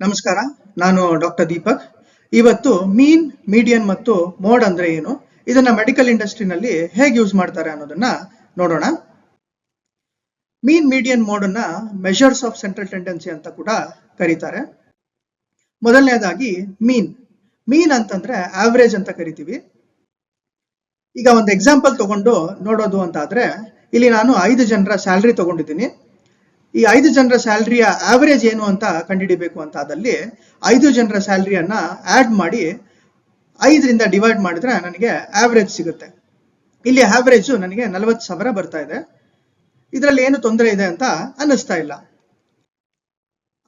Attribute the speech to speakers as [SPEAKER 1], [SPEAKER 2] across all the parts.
[SPEAKER 1] ನಮಸ್ಕಾರ, ನಾನು ಡಾಕ್ಟರ್ ದೀಪಕ್. ಇವತ್ತು ಮೀನ್, ಮೀಡಿಯನ್ ಮತ್ತು ಮೋಡ್ ಅಂದ್ರೆ ಏನು, ಇದನ್ನ ಮೆಡಿಕಲ್ ಇಂಡಸ್ಟ್ರಿನಲ್ಲಿ ಹೇಗೆ ಯೂಸ್ ಮಾಡ್ತಾರೆ ಅನ್ನೋದನ್ನ ನೋಡೋಣ. ಮೀನ್, ಮೀಡಿಯನ್ ಮೋಡ್ ಅನ್ನ ಮೆಷರ್ಸ್ ಆಫ್ ಸೆಂಟ್ರಲ್ ಟೆಂಡೆನ್ಸಿ ಅಂತ ಕೂಡ ಕರೀತಾರೆ. ಮೊದಲನೇದಾಗಿ ಮೀನ್. ಮೀನ್ ಅಂತಂದ್ರೆ ಆವರೇಜ್ ಅಂತ ಕರಿತೀವಿ. ಈಗ ಒಂದು ಎಕ್ಸಾಂಪಲ್ ತಗೊಂಡು ನೋಡೋದು ಅಂತ ಆದ್ರೆ, ಇಲ್ಲಿ ನಾನು 5 ಜನರ ಸ್ಯಾಲ್ರಿ ತಗೊಂಡಿದ್ದೀನಿ. ಈ 5 ಜನರ ಸ್ಯಾಲ್ರಿಯ ಆವರೇಜ್ ಏನು ಅಂತ ಕಂಡುಹಿಡಿಬೇಕು ಅಂತ ಆದಲ್ಲಿ 5 ಜನರ ಸ್ಯಾಲ್ರಿಯನ್ನ ಆಡ್ ಮಾಡಿ 5ರಿಂದ ಡಿವೈಡ್ ಮಾಡಿದ್ರೆ ನನಗೆ ಆವರೇಜ್ ಸಿಗುತ್ತೆ. ಇಲ್ಲಿ ಆವರೇಜ್ ನನಗೆ 40,000 ಬರ್ತಾ ಇದೆ. ಇದರಲ್ಲಿ ಏನು ತೊಂದರೆ ಇದೆ ಅಂತ ಅನ್ನಿಸ್ತಾ ಇಲ್ಲ.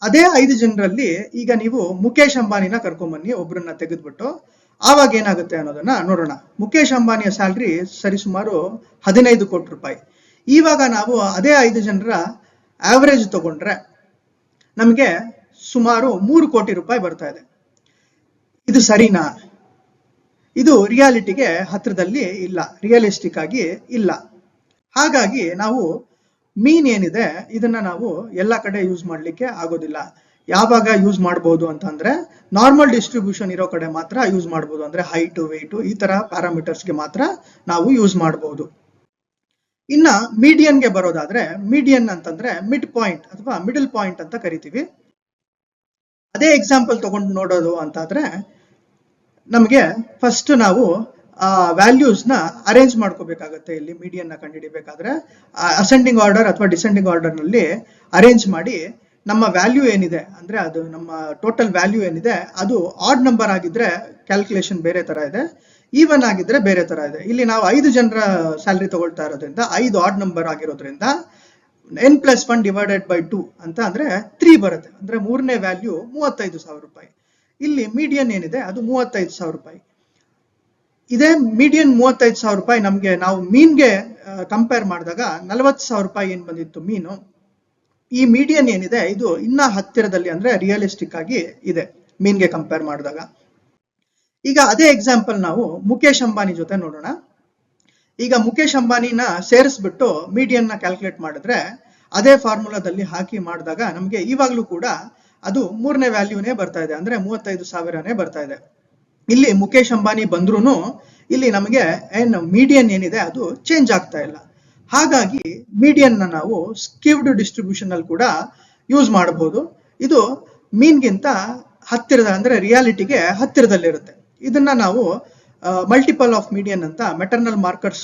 [SPEAKER 1] ಅದೇ 5 ಜನರಲ್ಲಿ ಈಗ ನೀವು ಮುಖೇಶ್ ಅಂಬಾನಿನ ಕರ್ಕೊಂಬನ್ನಿ, ಒಬ್ರನ್ನ ತೆಗೆದ್ಬಿಟ್ಟು. ಆವಾಗ ಏನಾಗುತ್ತೆ ಅನ್ನೋದನ್ನ ನೋಡೋಣ. ಮುಖೇಶ್ ಅಂಬಾನಿಯ ಸ್ಯಾಲ್ರಿ ಸರಿಸುಮಾರು 15 ಕೋಟಿ ರೂಪಾಯಿ. ಇವಾಗ ನಾವು ಅದೇ 5 ಜನರ ಆವರೇಜ್ ತಗೊಂಡ್ರೆ ನಮಗೆ ಸುಮಾರು 3 ಕೋಟಿ ರೂಪಾಯಿ ಬರ್ತಾ ಇದೆ. ಇದು ಸರಿನಾ? ಇದು ರಿಯಾಲಿಟಿಗೆ ಹತ್ರದಲ್ಲಿ ಇಲ್ಲ, ರಿಯಲಿಸ್ಟಿಕ್ ಆಗಿ ಇಲ್ಲ. ಹಾಗಾಗಿ ನಾವು ಮೀನ್ ಏನಿದೆ ಇದನ್ನ ನಾವು ಎಲ್ಲ ಕಡೆ ಯೂಸ್ ಮಾಡ್ಲಿಕ್ಕೆ ಆಗೋದಿಲ್ಲ. ಯಾವಾಗ ಯೂಸ್ ಮಾಡಬಹುದು ಅಂತಂದ್ರೆ ನಾರ್ಮಲ್ ಡಿಸ್ಟ್ರಿಬ್ಯೂಷನ್ ಇರೋ ಕಡೆ ಮಾತ್ರ ಯೂಸ್ ಮಾಡಬಹುದು. ಅಂದ್ರೆ ಹೈಟ್, ವೆಯ್ಟ್ ಈ ತರ ಪ್ಯಾರಾಮೀಟರ್ಸ್ಗೆ ಮಾತ್ರ ನಾವು ಯೂಸ್ ಮಾಡಬಹುದು. ಇನ್ನ ಮೀಡಿಯನ್ಗೆ ಬರೋದಾದ್ರೆ, ಮೀಡಿಯನ್ ಅಂತಂದ್ರೆ ಮಿಡ್ ಪಾಯಿಂಟ್ ಅಥವಾ ಮಿಡಲ್ ಪಾಯಿಂಟ್ ಅಂತ ಕರಿತೀವಿ. ಅದೇ ಎಕ್ಸಾಂಪಲ್ ತಗೊಂಡು ನೋಡೋದು ಅಂತಾದ್ರೆ ನಮಗೆ ಫಸ್ಟ್ ನಾವು ವ್ಯಾಲ್ಯೂಸ್ ನ ಅರೇಂಜ್ ಮಾಡ್ಕೋಬೇಕಾಗತ್ತೆ. ಇಲ್ಲಿ ಮೀಡಿಯನ್ ನ ಕಂಡುಹಿಡಿಬೇಕಾದ್ರೆ ಅಸೆಂಡಿಂಗ್ ಆರ್ಡರ್ ಅಥವಾ ಡಿಸೆಂಡಿಂಗ್ ಆರ್ಡರ್ ನಲ್ಲಿ ಅರೇಂಜ್ ಮಾಡಿ ನಮ್ಮ ವ್ಯಾಲ್ಯೂ ಏನಿದೆ ಅಂದ್ರೆ ಅದು ನಮ್ಮ ಟೋಟಲ್ ವ್ಯಾಲ್ಯೂ ಏನಿದೆ ಅದು ಆಡ್ ನಂಬರ್ ಆಗಿದ್ರೆ ಕ್ಯಾಲ್ಕುಲೇಷನ್ ಬೇರೆ ತರ ಇದೆ, ಈವನ್ ಆಗಿದ್ರೆ ಬೇರೆ ತರ ಇದೆ. ಇಲ್ಲಿ ನಾವು 5 ಜನರ ಸ್ಯಾಲ್ರಿ ತಗೊಳ್ತಾ ಇರೋದ್ರಿಂದ 5 ಆಡ್ ನಂಬರ್ ಆಗಿರೋದ್ರಿಂದ n+1 ಡಿವೈಡೆಡ್ ಬೈ 2 ಅಂತ ಅಂದ್ರೆ 3 ಬರುತ್ತೆ. ಅಂದ್ರೆ ಮೂರನೇ ವ್ಯಾಲ್ಯೂ 35,000 ರೂಪಾಯಿ. ಇಲ್ಲಿ ಮೀಡಿಯನ್ ಏನಿದೆ ಅದು 35,000 ರೂಪಾಯಿ. ಇದೇ ಮೀಡಿಯನ್ 35,000 ರೂಪಾಯಿ ನಮ್ಗೆ ನಾವು ಮೀನ್ಗೆ ಕಂಪೇರ್ ಮಾಡಿದಾಗ 40,000 ರೂಪಾಯಿ ಏನ್ ಬಂದಿತ್ತು ಮೀನು, ಈ ಮೀಡಿಯನ್ ಏನಿದೆ ಇದು ಇನ್ನ ಹತ್ತಿರದಲ್ಲಿ ಅಂದ್ರೆ ರಿಯಲಿಸ್ಟಿಕ್ ಆಗಿ ಇದೆ ಮೀನ್ಗೆ ಕಂಪೇರ್ ಮಾಡಿದಾಗ. ಈಗ ಅದೇ ಎಕ್ಸಾಂಪಲ್ ನಾವು ಮುಖೇಶ್ ಅಂಬಾನಿ ಜೊತೆ ನೋಡೋಣ. ಈಗ ಮುಖೇಶ್ ಅಂಬಾನಿನ ಸೇರಿಸ್ಬಿಟ್ಟು ಮೀಡಿಯನ್ ನ ಕ್ಯಾಲ್ಕುಲೇಟ್ ಮಾಡಿದ್ರೆ ಅದೇ ಫಾರ್ಮುಲಾದಲ್ಲಿ ಹಾಕಿ ಮಾಡಿದಾಗ ನಮ್ಗೆ ಇವಾಗ್ಲೂ ಕೂಡ ಅದು ಮೂರನೇ ವ್ಯಾಲ್ಯೂನೇ ಬರ್ತಾ ಇದೆ, ಅಂದ್ರೆ 35,000ನೇ ಬರ್ತಾ ಇದೆ. ಇಲ್ಲಿ ಮುಖೇಶ್ ಅಂಬಾನಿ ಬಂದ್ರೂ ಇಲ್ಲಿ ನಮಗೆ ಮೀಡಿಯನ್ ಏನಿದೆ ಅದು ಚೇಂಜ್ ಆಗ್ತಾ ಇಲ್ಲ. ಹಾಗಾಗಿ ಮೀಡಿಯನ್ ನ ನಾವು ಸ್ಕಿವ್ಡ್ ಡಿಸ್ಟ್ರಿಬ್ಯೂಷನ್ ಅಲ್ಲಿ ಕೂಡ ಯೂಸ್ ಮಾಡಬಹುದು. ಇದು ಮೀನ್ಗಿಂತ ಹತ್ತಿರದ ಅಂದ್ರೆ ರಿಯಾಲಿಟಿಗೆ ಹತ್ತಿರದಲ್ಲಿರುತ್ತೆ. ಇದನ್ನ ನಾವು ಮಲ್ಟಿಪಲ್ ಆಫ್ ಮೀಡಿಯನ್ ಅಂತ ಮೆಟರ್ನಲ್ ಮಾರ್ಕರ್ಸ್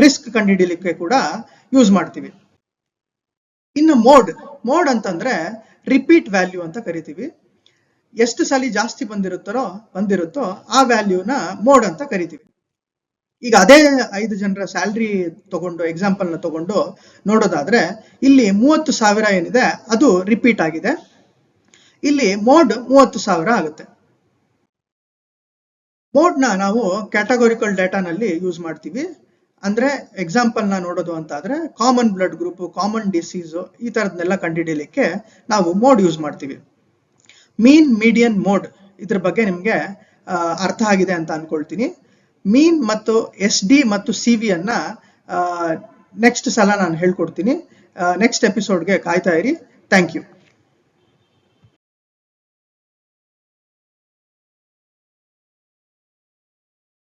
[SPEAKER 1] ರಿಸ್ಕ್ ಕಂಡುಹಿಡಿಯಲಿಕ್ಕೆ ಕೂಡ ಯೂಸ್ ಮಾಡ್ತೀವಿ. ಇನ್ನು ಮೋಡ್ ಅಂತಂದ್ರೆ ರಿಪೀಟ್ ವ್ಯಾಲ್ಯೂ ಅಂತ ಕರಿತೀವಿ. ಎಷ್ಟು ಸಲ ಜಾಸ್ತಿ ಬಂದಿರುತ್ತೋ ಆ ವ್ಯಾಲ್ಯೂನ ಮೋಡ್ ಅಂತ ಕರಿತೀವಿ. ಈಗ ಅದೇ 5 ಜನರ ಸ್ಯಾಲ್ರಿ ತಗೊಂಡು ಎಕ್ಸಾಂಪಲ್ ನ ತಗೊಂಡು ನೋಡೋದಾದ್ರೆ ಇಲ್ಲಿ 30,000 ಏನಿದೆ ಅದು ರಿಪೀಟ್ ಆಗಿದೆ. ಇಲ್ಲಿ ಮೋಡ್ 30,000 ಆಗುತ್ತೆ. ಮೋಡ್ ನ ನಾವು ಕ್ಯಾಟಗೋರಿಕಲ್ ಡೇಟಾನಲ್ಲಿ ಯೂಸ್ ಮಾಡ್ತೀವಿ. ಅಂದ್ರೆ ಎಕ್ಸಾಂಪಲ್ ನ ನೋಡೋದು ಅಂತ ಆದ್ರೆ common blood group, common disease ಈ ತರದ್ನೆಲ್ಲ ಕಂಡುಹಿಡಿಯಲಿಕ್ಕೆ ನಾವು ಮೋಡ್ ಯೂಸ್ ಮಾಡ್ತೀವಿ. ಮೀನ್, ಮೀಡಿಯನ್, ಮೋಡ್ ಇದ್ರ ಬಗ್ಗೆ ನಿಮ್ಗೆ ಅರ್ಥ ಆಗಿದೆ ಅಂತ ಅನ್ಕೊಳ್ತೀನಿ. ಮೀನ್ ಮತ್ತು SD ಮತ್ತು CV ಅನ್ನ ನೆಕ್ಸ್ಟ್ ಸಲ ನಾನು ಹೇಳ್ಕೊಡ್ತೀನಿ. ನೆಕ್ಸ್ಟ್ ಎಪಿಸೋಡ್ಗೆ ಕಾಯ್ತಾ ಇರಿ. Thank you.